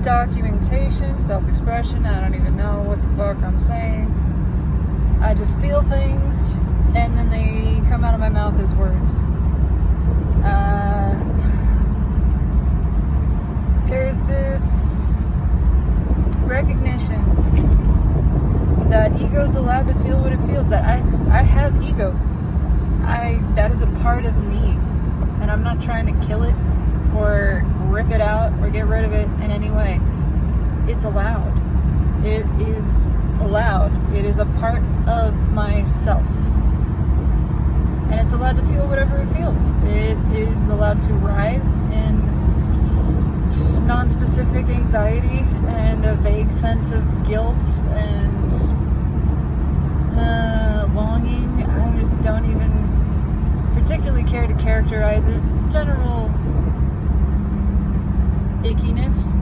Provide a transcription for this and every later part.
documentation, self-expression. I don't even know what the fuck I'm saying. I just feel things, and then they come out of my mouth as words. There's this recognition that ego's allowed to feel what it feels, that I have ego. That is a part of me, and I'm not trying to kill it or rip it out or get rid of it in any way. It's allowed. It is allowed. It is a part of myself. And it's allowed to feel whatever it feels. It is allowed to writhe in non-specific anxiety and a vague sense of guilt and longing. I don't even particularly care to characterize it. General ickiness,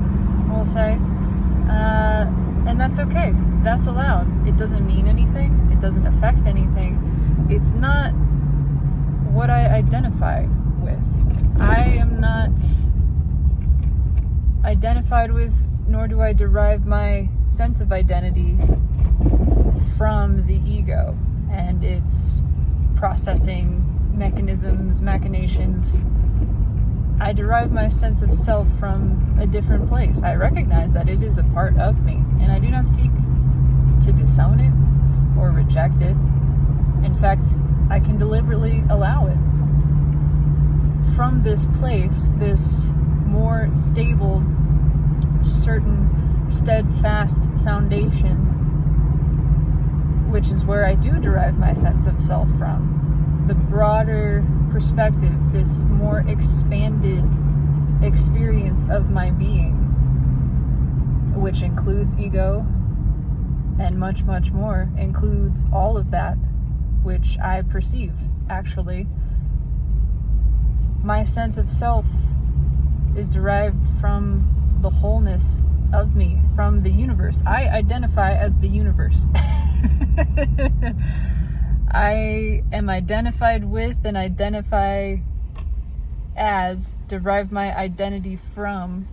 we'll say. And that's okay. That's allowed. It doesn't mean anything. It doesn't affect anything. It's not what I identify with. I am not identified with, nor do I derive my sense of identity from the ego and its processing mechanisms, machinations. I derive my sense of self from a different place. I recognize that it is a part of me, and I do not seek to disown it or reject it. In fact, I can deliberately allow it. From this place, this more stable, certain, steadfast foundation, which is where I do derive my sense of self from. The broader perspective, this more expanded experience of my being, which includes ego and much, much more, includes all of that which I perceive, actually. My sense of self is derived from the wholeness of me, from the universe. I identify as the universe. I am identified with and identify as, derive my identity from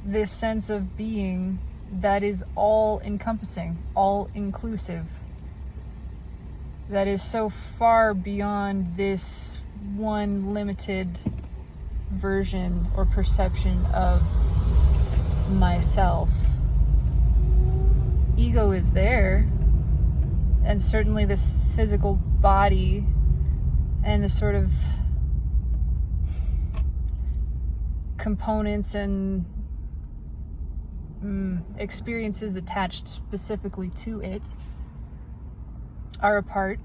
this sense of being that is all encompassing, all inclusive, that is so far beyond this one limited version or perception of myself. Ego is there, and certainly this physical body and the sort of components and experiences attached specifically to it are a part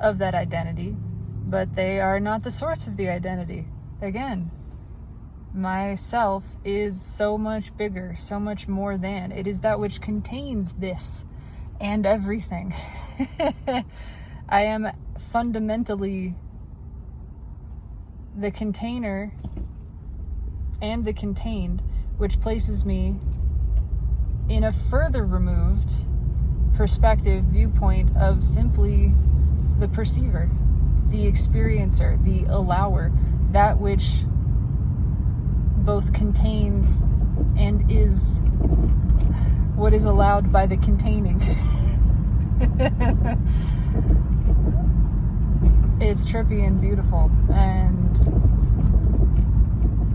of that identity, but they are not the source of the identity. Again, myself is so much bigger, so much more than. It is that which contains this and everything. I am fundamentally the container and the contained, which places me in a further removed perspective, viewpoint of simply the perceiver, the experiencer, the allower, that which both contains and is what is allowed by the containing. It's trippy and beautiful and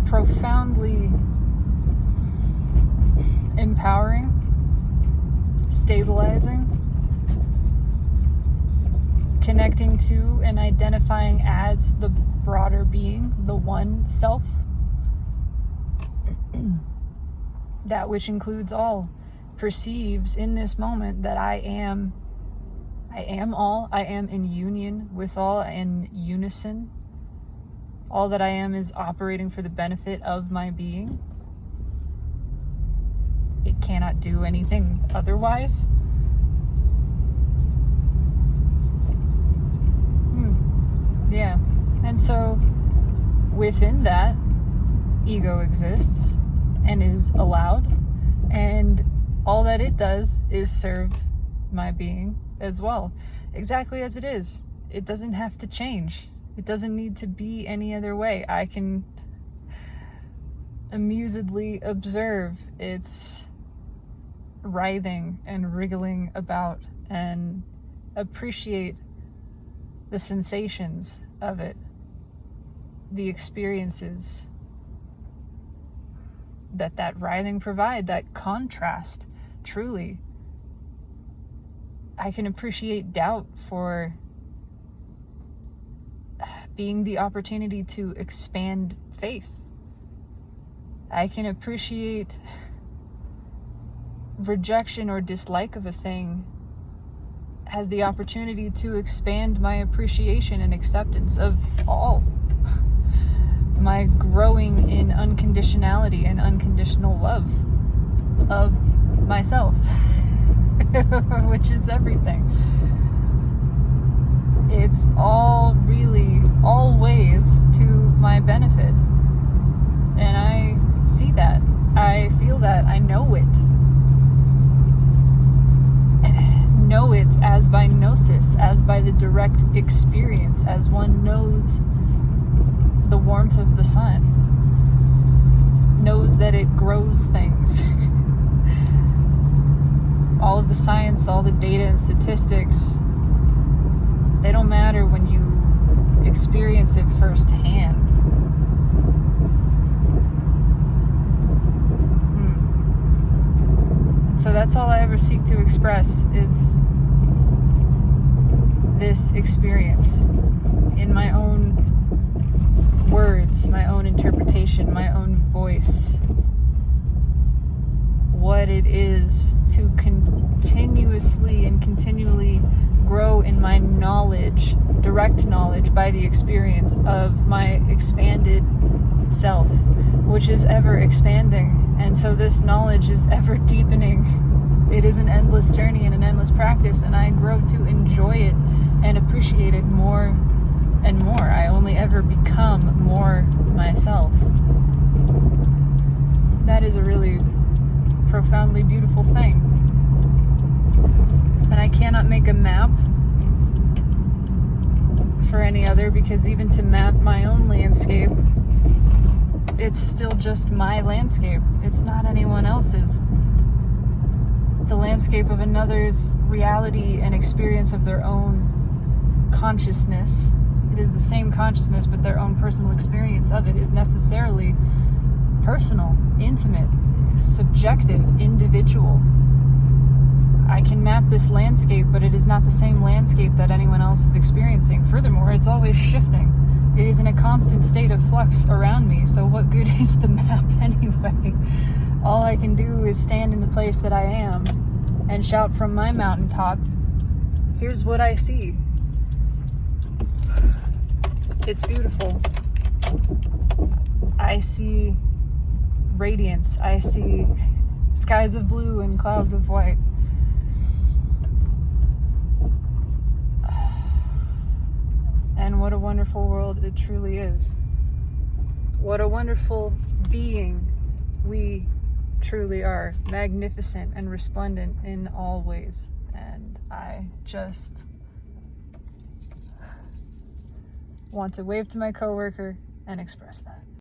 profoundly empowering, stabilizing, connecting to and identifying as the broader being, the one self, that which includes all, perceives in this moment that I am all, I am in union with all, in unison. All that I am is operating for the benefit of my being. It cannot do anything otherwise. Yeah. And so within that, ego exists and is allowed, and all that it does is serve my being as well, exactly as it is. It doesn't have to change. It doesn't need to be any other way. I can amusedly observe its writhing and wriggling about and appreciate the sensations of it, the experiences that writhing provide, that contrast. Truly, I can appreciate doubt for being the opportunity to expand faith. I can appreciate rejection or dislike of a thing as the opportunity to expand my appreciation and acceptance of all. My growing in unconditionality and unconditional love of myself, which is everything. It's all really always to my benefit. And I see that. I feel that. I know it. Know it as by gnosis, as by the direct experience, as one knows the warmth of the sun, knows that it grows things. All of the science, all the data and statistics, they don't matter when you experience it firsthand. And so that's all I ever seek to express is this experience in my own words, my own interpretation, my own voice. What it is to continuously and continually grow in my knowledge, direct knowledge by the experience of my expanded self, which is ever expanding. And so this knowledge is ever deepening. It is an endless journey and an endless practice, and I grow to enjoy it and appreciate it more and more. I only ever become more myself. That is a really profoundly beautiful thing. And I cannot make a map for any other, because even to map my own landscape, it's still just my landscape. It's not anyone else's. The landscape of another's reality and experience of their own consciousness. It is the same consciousness, but their own personal experience of it is necessarily personal, intimate, subjective, individual. I can map this landscape, but it is not the same landscape that anyone else is experiencing. Furthermore, it's always shifting. It is in a constant state of flux around me, so what good is the map anyway? All I can do is stand in the place that I am and shout from my mountaintop, here's what I see. It's beautiful. I see radiance. I see skies of blue and clouds of white. And what a wonderful world it truly is. What a wonderful being we truly are. Magnificent and resplendent in all ways. And I just want to wave to my coworker and express that.